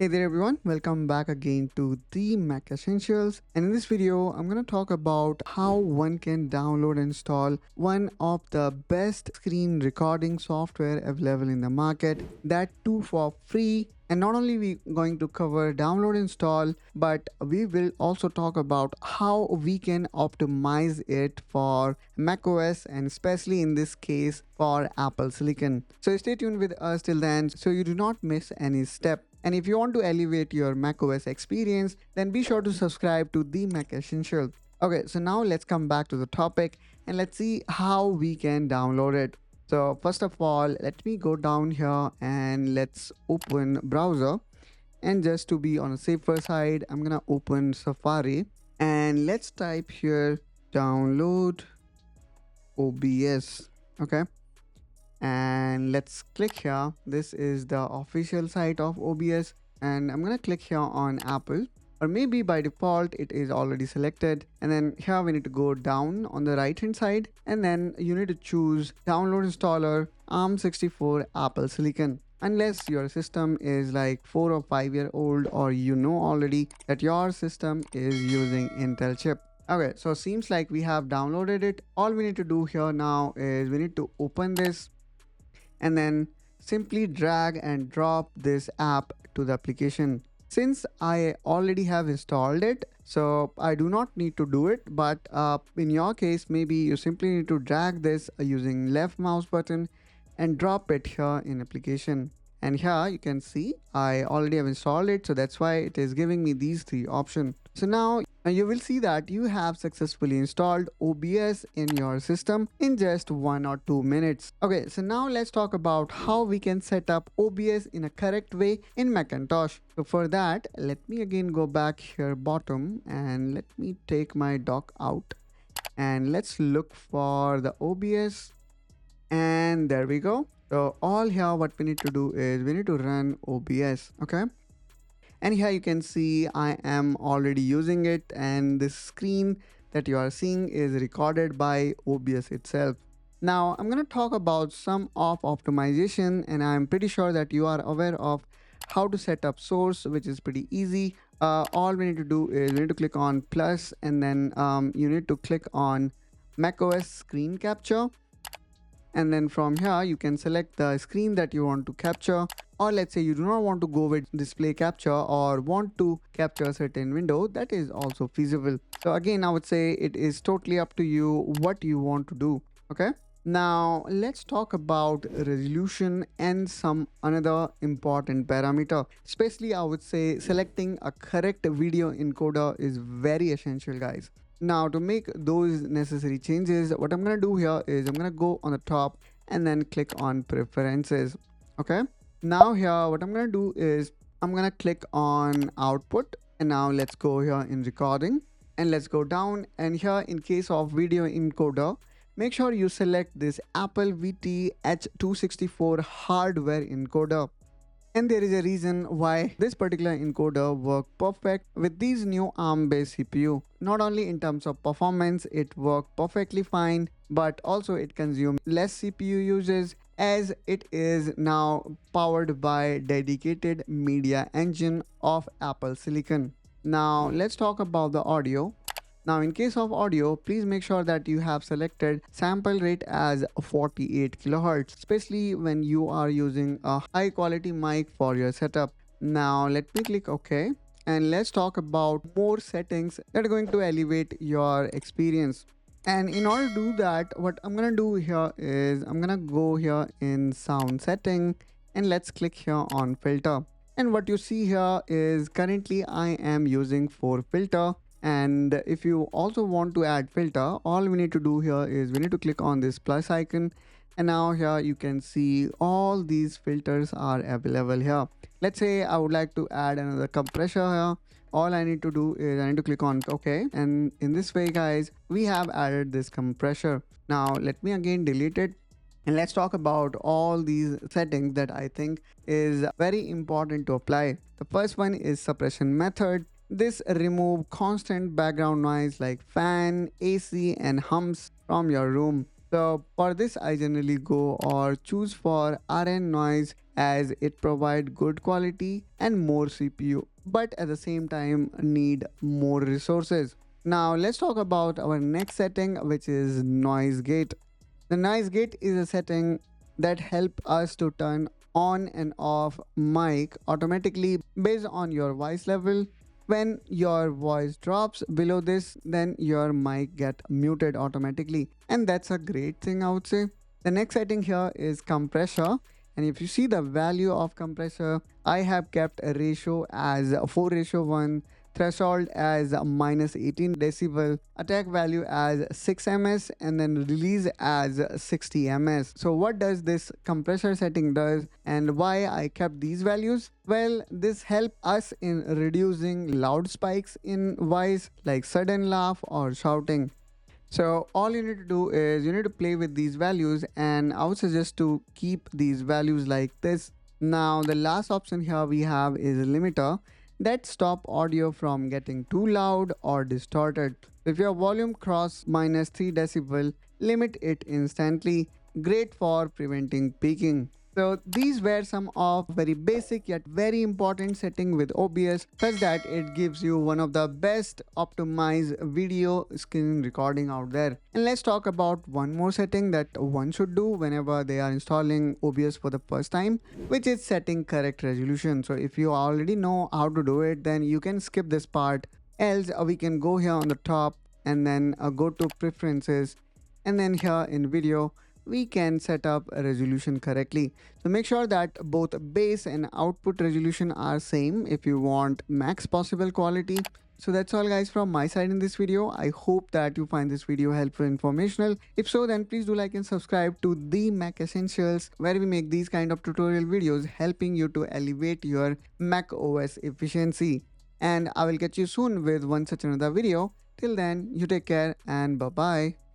Hey there everyone, welcome back again to the Mac Essentials, and in this video I'm going to talk about how one can download and install one of the best screen recording software available in the market, that too for free. And not only we going to cover download install, but we will also talk about how we can optimize it for macOS and especially in this case for Apple Silicon. So stay tuned with us till then so you do not miss any step. And if you want to elevate your macOS experience, then be sure to subscribe to the Mac Essential. Okay, so now let's come back to the topic and let's see how we can download it. So first of all, let me go down here and let's open browser. And just to be on a safer side, I'm gonna open Safari and let's type here download OBS. Okay. And let's click here. This is the official site of OBS, and I'm gonna click here on Apple, or maybe by default it is already selected. And then here we need to go down on the right hand side, and then you need to choose download installer ARM64 Apple Silicon. Unless your system is like 4 or 5 year old, or you know already that your system is using Intel chip. Okay, so seems like we have downloaded it. All we need to do here now is we need to open this and then simply drag and drop this app to the application. Since I already have installed it, so I do not need to do it, but in your case maybe you simply need to drag this using left mouse button and drop it here in application. And here you can see I already have installed it, so that's why it is giving me these three options. So now you will see that you have successfully installed OBS in your system in just 1 or 2 minutes. Okay, so now let's talk about how we can set up OBS in a correct way in Macintosh. So for that, let me again go back here bottom and let me take my dock out and let's look for the OBS, and there we go. So all here what we need to do is we need to run OBS. Okay. And here you can see I am already using it, and this screen that you are seeing is recorded by OBS itself. Now I'm going to talk about some of optimization, and I'm pretty sure that you are aware of how to set up source, which is pretty easy. All we need to do is we need to click on plus, and then you need to click on macOS screen capture. And then from here you can select the screen that you want to capture, or let's say you do not want to go with display capture or want to capture a certain window, that is also feasible. So again, I would say it is totally up to you what you want to do. Okay, now let's talk about resolution and some another important parameter. Especially I would say selecting a correct video encoder is very essential, guys. Now to make those necessary changes, what I'm going to do here is I'm going to go on the top and then click on preferences. Okay, now here what I'm going to do is I'm going to click on output, and now let's go here in recording and let's go down, and here in case of video encoder, make sure you select this Apple VT H.264 hardware encoder. And there is a reason why this particular encoder works perfect with these new ARM-based CPU. Not only in terms of performance, it works perfectly fine, but also it consumes less CPU uses as it is now powered by dedicated media engine of Apple Silicon. Now let's talk about the audio. Now in case of audio, please make sure that you have selected sample rate as 48 kHz, especially when you are using a high quality mic for your setup. Now let me click OK, and let's talk about more settings that are going to elevate your experience. And in order to do that, what I'm gonna do here is I'm gonna go here in sound setting and let's click here on filter. And what you see here is currently I am using 4 filter. And if you also want to add filter, all we need to do here is we need to click on this plus icon, and now here you can see all these filters are available here. Let's say I would like to add another compressor here. All I need to do is I need to click on OK, and in this way, guys, we have added this compressor. Now let me again delete it, and let's talk about all these settings that I think is very important to apply. The first one is suppression method. This remove constant background noise like fan, AC and hums from your room. So for this I generally go or choose for RNNoise as it provide good quality and more CPU, but at the same time need more resources. Now let's talk about our next setting, which is noise gate. The noise gate is a setting that help us to turn on and off mic automatically based on your voice level. When your voice drops below this, then your mic get muted automatically, and that's a great thing, I would say. The next setting here is compressor, and if you see the value of compressor, I have kept a ratio as 4:1, threshold as minus 18 decibel, attack value as 6 ms, and then release as 60 ms. So what does this compressor setting does and why I kept these values? Well, this help us in reducing loud spikes in voice like sudden laugh or shouting. So all you need to do is you need to play with these values, and I would suggest to keep these values like this. Now the last option here we have is a limiter that stop audio from getting too loud or distorted. If your volume cross minus 3 decibel, limit it instantly. Great for preventing peaking. So these were some of very basic yet very important setting with OBS, such that it gives you one of the best optimized video screen recording out there. And let's talk about one more setting that one should do whenever they are installing OBS for the first time, which is setting correct resolution. So if you already know how to do it, then you can skip this part. Else we can go here on the top and then go to preferences, and then here in video we can set up a resolution correctly. So make sure that both base and output resolution are same if you want max possible quality. So that's all guys from my side in this video. I hope that you find this video helpful and informational. If so, then please do like and subscribe to the Mac Essentials, where we make these kind of tutorial videos helping you to elevate your Mac OS efficiency. And I will catch you soon with one such another video. Till then, you take care and bye bye.